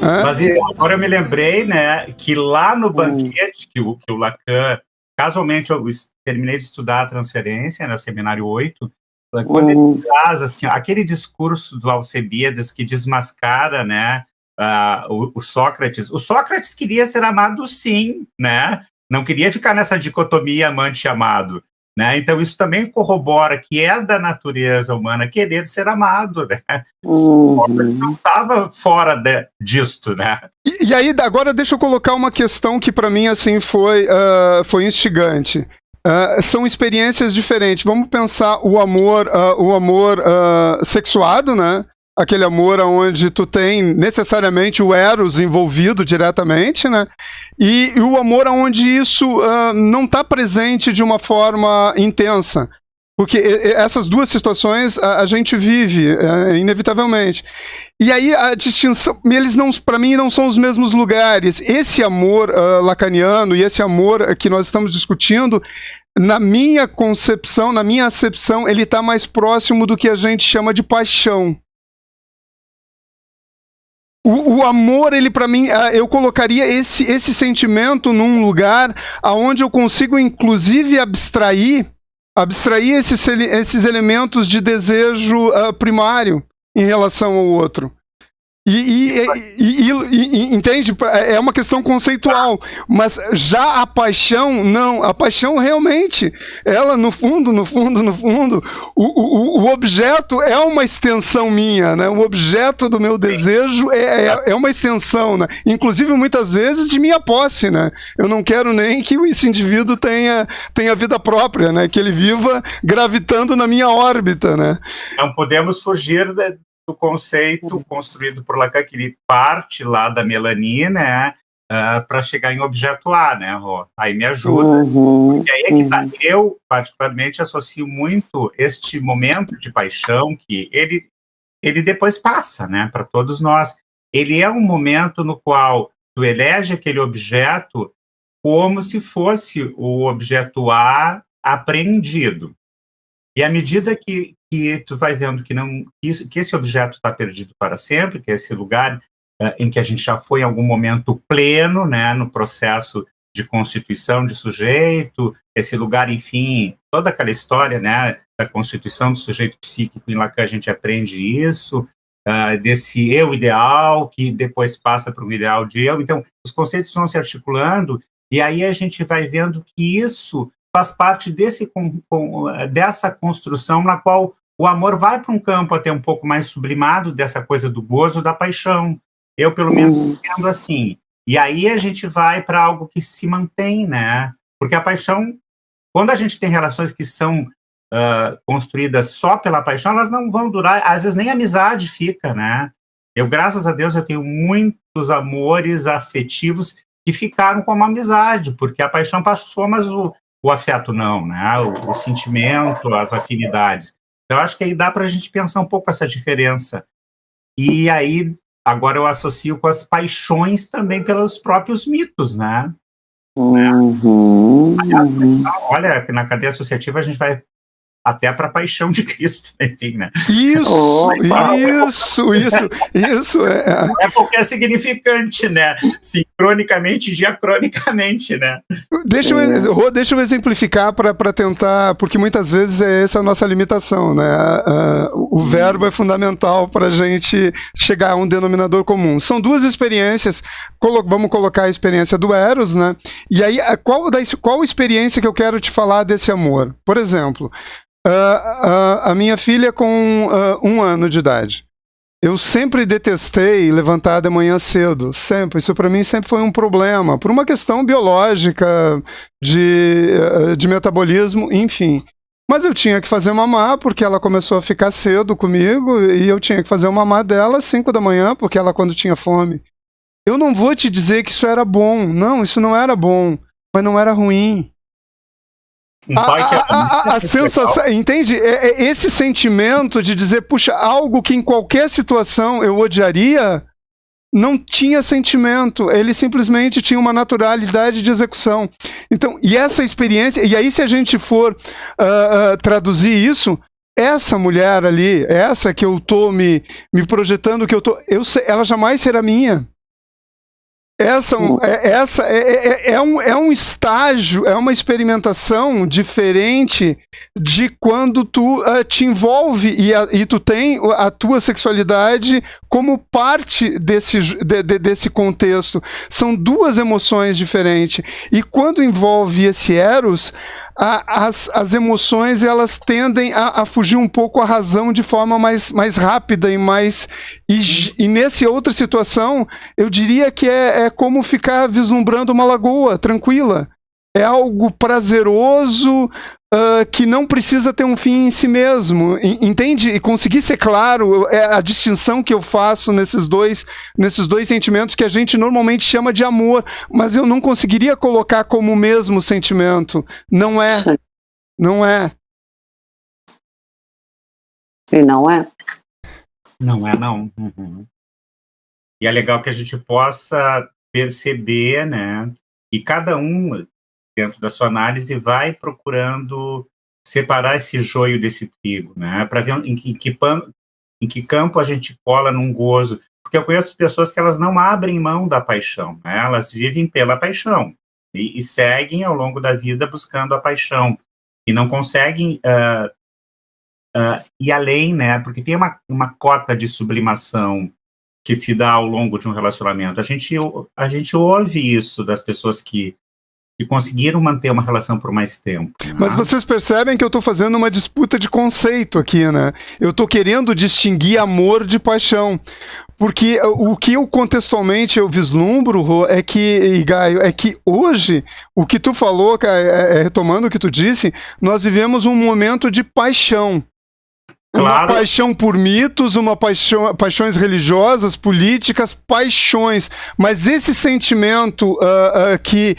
Mas agora eu me lembrei, né, que lá no banquete que o Lacan, casualmente eu terminei de estudar a transferência, né, o seminário 8, quando ele traz assim, aquele discurso do Alcebiades que desmascara, né, o Sócrates. O Sócrates queria ser amado, sim, né? Não queria ficar nessa dicotomia amante e amado, né? Então isso também corrobora que é da natureza humana querer ser amado, né? Sócrates não estava fora disto, né? E aí agora deixa eu colocar uma questão que para mim assim foi instigante. São experiências diferentes. Vamos pensar o amor sexuado, né? Aquele amor onde tu tem necessariamente o eros envolvido diretamente, né? E o amor onde isso não está presente de uma forma intensa. Porque essas duas situações a gente vive, inevitavelmente. E aí a distinção, eles não, para mim, não são os mesmos lugares. Esse amor lacaniano e esse amor que nós estamos discutindo, na minha concepção, na minha acepção, ele está mais próximo do que a gente chama de paixão. O amor, ele para mim, eu colocaria esse sentimento num lugar onde eu consigo, inclusive, abstrair esses elementos de desejo primário em relação ao outro. Entende? É uma questão conceitual, mas já a paixão, não. A paixão realmente, ela no fundo, o objeto é uma extensão minha, né? O objeto do meu desejo é uma extensão, né? Inclusive muitas vezes de minha posse, né? Eu não quero nem que esse indivíduo tenha vida própria, né? Que ele viva gravitando na minha órbita, né? Não podemos fugir do conceito construído por Lacan, que ele parte lá da melanina, né, para chegar em objeto A, né, Rô? Aí me ajuda. Porque aí é que tá. Eu, particularmente, associo muito este momento de paixão, que ele depois passa, né, para todos nós. Ele é um momento no qual tu elege aquele objeto como se fosse o objeto A apreendido. E à medida que tu vai vendo que esse objeto está perdido para sempre, que é esse lugar em que a gente já foi em algum momento pleno, né, no processo de constituição de sujeito, esse lugar, enfim, toda aquela história, né, da constituição do sujeito psíquico, em Lacan a gente aprende isso, desse eu ideal, que depois passa para um ideal de eu. Então, os conceitos vão se articulando, e aí a gente vai vendo que isso faz parte dessa construção na qual o amor vai para um campo até um pouco mais sublimado dessa coisa do gozo, da paixão. Eu, pelo menos, entendo assim. E aí a gente vai para algo que se mantém, né? Porque a paixão, quando a gente tem relações que são construídas só pela paixão, elas não vão durar, às vezes nem a amizade fica, né? Eu, graças a Deus, eu tenho muitos amores afetivos que ficaram como amizade, porque a paixão passou, mas o afeto não, né? O sentimento, as afinidades. Eu acho que aí dá para a gente pensar um pouco essa diferença. E aí, agora eu associo com as paixões também pelos próprios mitos, né? Olha, na cadeia associativa a gente vai até para a paixão de Cristo, enfim, né? Isso. É porque é significante, né? Sincronicamente e diacronicamente, né? Deixa eu exemplificar para tentar, porque muitas vezes é essa a nossa limitação, né? O verbo é fundamental para a gente chegar a um denominador comum. São duas experiências, vamos colocar a experiência do Eros, né? E aí, qual experiência que eu quero te falar desse amor? Por exemplo, a minha filha com 1 ano de idade. Eu sempre detestei levantar de manhã cedo, sempre. Isso para mim sempre foi um problema, por uma questão biológica, de metabolismo, enfim. Mas eu tinha que fazer mamar, porque ela começou a ficar cedo comigo, e eu tinha que fazer o mamar dela às 5 da manhã, porque ela quando tinha fome. Eu não vou te dizer que isso era bom, não, isso não era bom, mas não era ruim. A sensação, entende? Esse sentimento de dizer, puxa, algo que em qualquer situação eu odiaria, não tinha sentimento, ele simplesmente tinha uma naturalidade de execução. Então, e essa experiência, e aí se a gente for traduzir isso, essa mulher ali, essa que eu tô me projetando, ela jamais será minha. É um estágio, é uma experimentação diferente de quando tu te envolve e tu tem a tua sexualidade como parte desse contexto. São duas emoções diferentes. E quando envolve esse eros, as emoções elas tendem a fugir um pouco à razão de forma mais rápida e mais... E nessa outra situação, eu diria que é como ficar vislumbrando uma lagoa tranquila. É algo prazeroso, que não precisa ter um fim em si mesmo. Entende? E conseguir ser claro é a distinção que eu faço nesses dois sentimentos que a gente normalmente chama de amor, mas eu não conseguiria colocar como o mesmo sentimento. Não é. Não é. E não é? Não é, não. Uhum. E é legal que a gente possa perceber, né? E cada um, dentro da sua análise, vai procurando separar esse joio desse trigo, né? Para ver em que campo a gente cola num gozo. Porque eu conheço pessoas que elas não abrem mão da paixão, né? Elas vivem pela paixão e seguem ao longo da vida buscando a paixão. E não conseguem ir além, né? Porque tem uma cota de sublimação que se dá ao longo de um relacionamento. A gente ouve isso das pessoas que conseguiram manter uma relação por mais tempo. Né? Mas vocês percebem que eu estou fazendo uma disputa de conceito aqui, né? Eu estou querendo distinguir amor de paixão. Porque o que eu contextualmente eu vislumbro, é que, Gaio, é que hoje, o que tu falou, retomando o que tu disse, nós vivemos um momento de paixão. Claro. Uma paixão por mitos, paixões religiosas, políticas, paixões. Mas esse sentimento que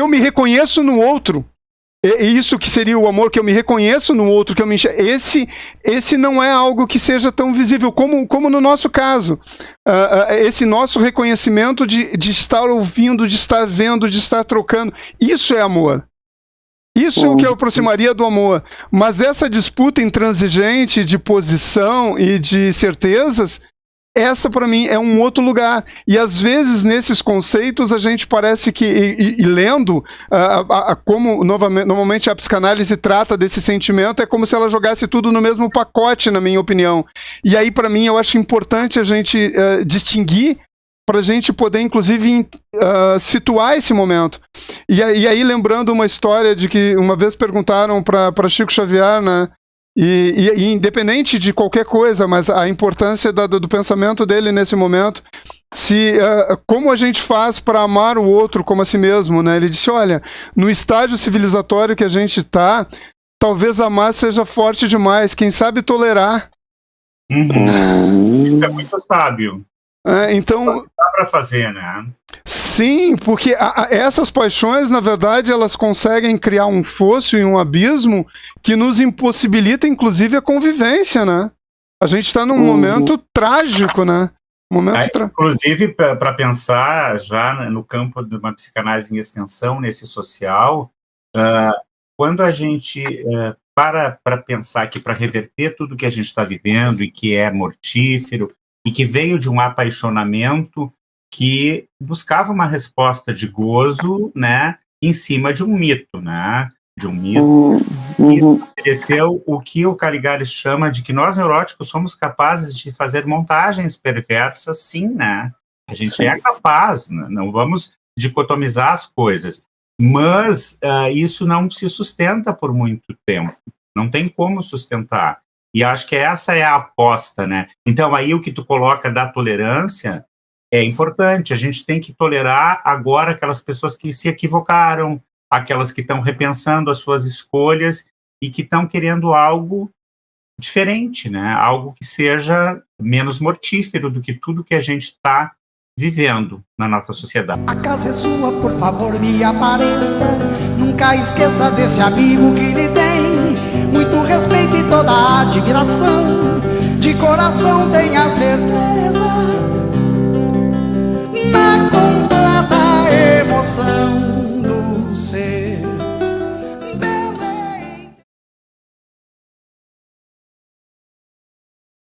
eu me reconheço no outro, isso que seria o amor, que eu me reconheço no outro, que eu me enxergo, esse não é algo que seja tão visível como no nosso caso. Esse nosso reconhecimento de estar ouvindo, de estar vendo, de estar trocando, isso é amor. Isso é o que eu aproximaria do amor. Mas essa disputa intransigente de posição e de certezas, essa para mim é um outro lugar. E às vezes nesses conceitos a gente parece que, e lendo como normalmente a psicanálise trata desse sentimento, é como se ela jogasse tudo no mesmo pacote, na minha opinião. E aí para mim eu acho importante a gente distinguir, para a gente poder, inclusive, situar esse momento. E aí, lembrando uma história de que uma vez perguntaram para Chico Xavier, né? E independente de qualquer coisa, mas a importância do pensamento dele nesse momento, como a gente faz para amar o outro como a si mesmo, né? Ele disse, olha, no estágio civilizatório que a gente está, talvez amar seja forte demais, quem sabe tolerar. Isso é muito sábio. Então dá para fazer, né? Sim, porque essas paixões, na verdade, elas conseguem criar um fosso e um abismo que nos impossibilita, inclusive, a convivência, né? A gente está num momento trágico, né? Inclusive, para pensar já no campo de uma psicanálise em extensão, nesse social, quando a gente para pensar que para reverter tudo que a gente está vivendo e que é mortífero, e que veio de um apaixonamento que buscava uma resposta de gozo, né, em cima de um mito, né, de um mito. Isso ofereceu o que o Caligares chama de que nós neuróticos somos capazes de fazer montagens perversas, sim, né, a gente é capaz, né? Não vamos dicotomizar as coisas, mas isso não se sustenta por muito tempo, não tem como sustentar. E acho que essa é a aposta, né? Então, aí o que tu coloca da tolerância é importante. A gente tem que tolerar agora aquelas pessoas que se equivocaram, aquelas que estão repensando as suas escolhas e que estão querendo algo diferente, né? Algo que seja menos mortífero do que tudo que a gente está vivendo na nossa sociedade. A casa é sua, por favor, me apareça. Nunca esqueça desse amigo que lhe tem muito respeito e toda a admiração. De coração tenha certeza